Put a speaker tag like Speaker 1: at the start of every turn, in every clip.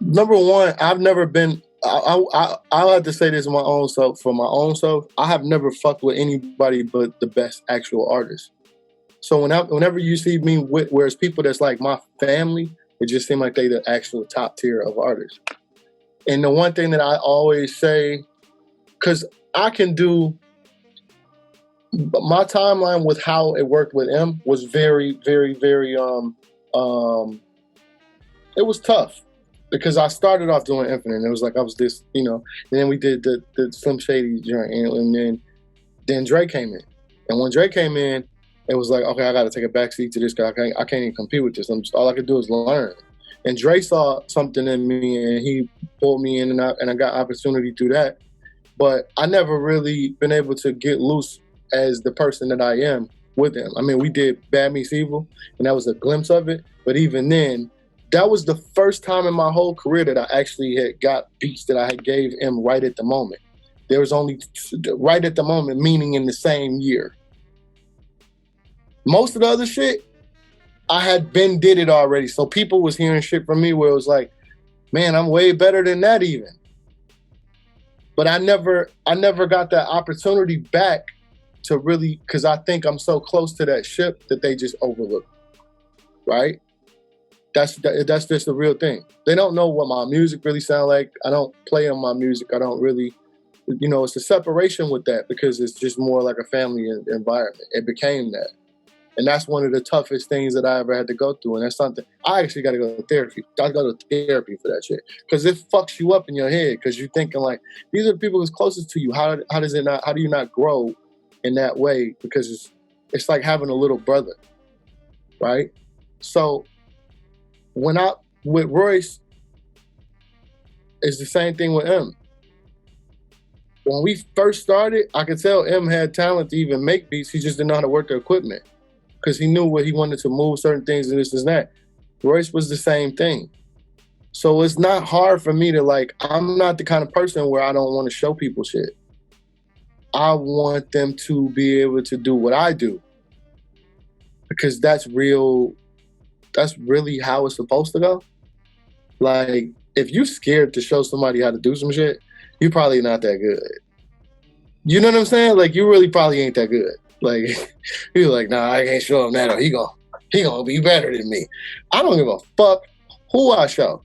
Speaker 1: number one, I've never been. I'll have to say this my own self. For my own self, I have never fucked with anybody but the best actual artists. So whenever you see me with, whereas people that's like my family, it just seems like they the actual top tier of artists. And the one thing that I always say, because I can do, my timeline with how it worked with M was very, very, very, it was tough. Because I started off doing Infinite, and it was like I was this, and then we did the Slim Shady joint, and then Dre came in. And when Dre came in, it was like, okay, I got to take a backseat to this guy. I can't even compete with this. All I could do is learn. And Dre saw something in me, and he pulled me in, and I got opportunity through that. But I never really been able to get loose as the person that I am with him. I mean, we did Bad Meets Evil, and that was a glimpse of it. But even then, that was the first time in my whole career that I actually had got beats that I had gave him right at the moment. There was only right at the moment, meaning in the same year. Most of the other shit, I had been did it already. So people was hearing shit from me where it was like, man, I'm way better than that even. But I never got that opportunity back to really, because I think I'm so close to that ship that they just overlook, right? That's just the real thing. They don't know what my music really sound like. I don't play on my music. I don't really, it's a separation with that because it's just more like a family environment. It became that. And that's one of the toughest things that I ever had to go through. And that's something, I actually got to go to therapy. I go to therapy for that shit. Because it fucks you up in your head because you're thinking like, these are the people who's closest to you. How do you not grow in that way? Because it's like having a little brother, right? So, with Royce, it's the same thing with M. When we first started, I could tell M had talent to even make beats. He just didn't know how to work the equipment because he knew what he wanted to move certain things and this and that. Royce was the same thing. So it's not hard for me to I'm not the kind of person where I don't want to show people shit. I want them to be able to do what I do because that's real. That's really how it's supposed to go. Like, if you're scared to show somebody how to do some shit, you're probably not that good. You know what I'm saying? Like, you really probably ain't that good. Like, you're like, nah, I can't show him that or he gonna be better than me. I don't give a fuck who I show.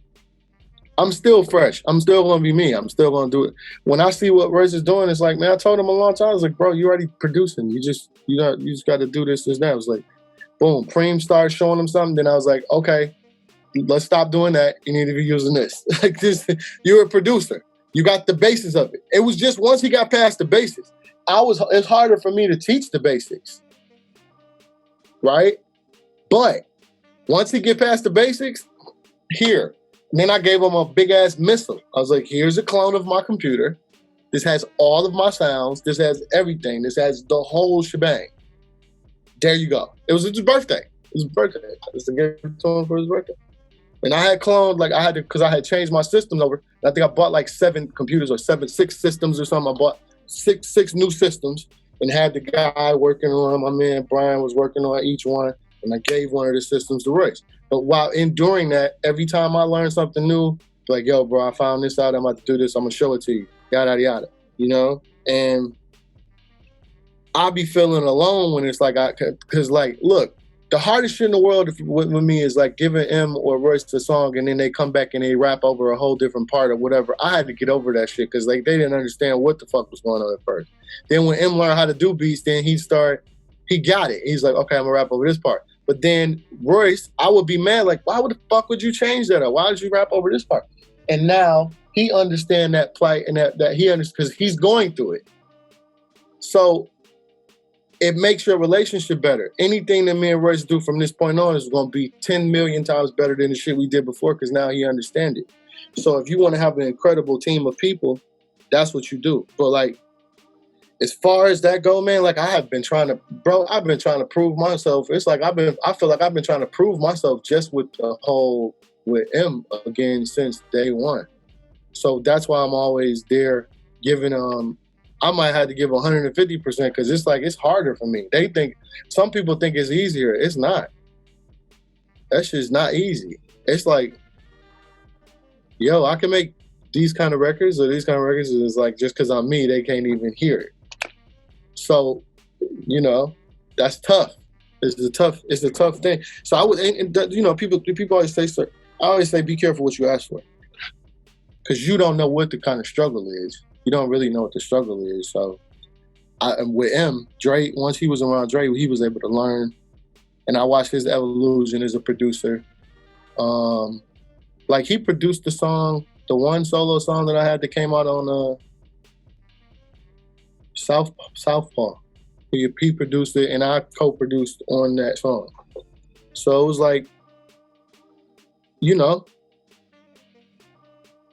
Speaker 1: I'm still fresh. I'm still gonna be me. I'm still gonna do it. When I see what Royce is doing, it's like, man, I told him a long time. I was like, bro, you already producing. You just got to do this, that. I was like, boom, Preem started showing him something. Then I was like, okay, let's stop doing that. You need to be using this. Like this, you're a producer. You got the basis of it. It was just once he got past the basics, it's harder for me to teach the basics, right? But once he get past the basics, here. And then I gave him a big ass missile. I was like, here's a clone of my computer. This has all of my sounds. This has everything. This has the whole shebang. There you go. It was his birthday. His birthday. I was to give it to him for his birthday. And I had cloned, because I had changed my systems over. I think I bought 7 computers or 6 systems or something. I bought six new systems and had the guy working on them. My man Brian was working on each one. And I gave one of the systems to Royce. But while enduring that, every time I learned something new, like, yo, bro, I found this out. I'm about to do this. I'm going to show it to you. Yada, yada. And I'll be feeling alone when it's because look, the hardest shit in the world with me is giving M or Royce a song and then they come back and they rap over a whole different part or whatever. I had to get over that shit because they didn't understand what the fuck was going on at first. Then when M learned how to do beats, then he got it. He's like, okay, I'm gonna rap over this part. But then Royce, I would be mad, why would the fuck would you change that? Or why did you rap over this part? And now he understand that plight and that he understands because he's going through it. So it makes your relationship better. Anything that me and Royce do from this point on is going to be 10 million times better than the shit we did before because now he understands it. So if you want to have an incredible team of people, that's what you do. But as far as that go, man, I've been trying to prove myself. It's I feel like I've been trying to prove myself just with M again since day one. So that's why I'm always there giving I might have to give 150% because it's harder for me. Some people think it's easier. It's not. That shit's not easy. It's yo, I can make these kind of records or these kind of records. It's like, just because I'm me, they can't even hear it. So, you know, that's tough. It's a tough thing. So I would, you know, people always say, sir, I always say, be careful what you ask for, because you don't know what the kind of struggle is. You don't really know what the struggle is. So, with him, Dre, once he was around Dre, he was able to learn, and I watched his evolution as a producer. Like, he produced the song, the one solo song that I had that came out on Southpaw. He produced it, and I co-produced on that song. So it was like, you know,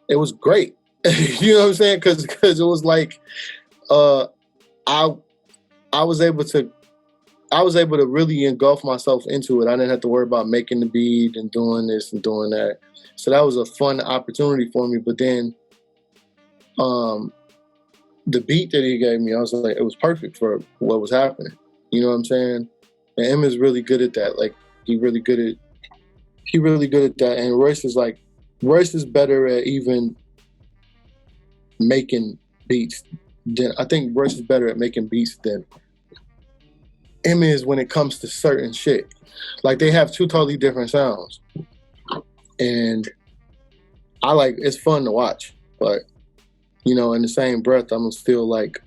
Speaker 1: it was great. You know what I'm saying? Because it was like, I was able to really engulf myself into it. I didn't have to worry about making the beat and doing this and doing that. So that was a fun opportunity for me. But then, the beat that he gave me, I was like, it was perfect for what was happening. You know what I'm saying? And M is really good at that. Like, he really good at that. And Royce is better at even making beats than, I think Royce is better at making beats than M is when it comes to certain shit. Like, they have two totally different sounds. And it's fun to watch, but, you know, in the same breath, I'm still like,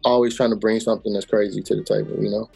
Speaker 1: always trying to bring something that's crazy to the table, you know?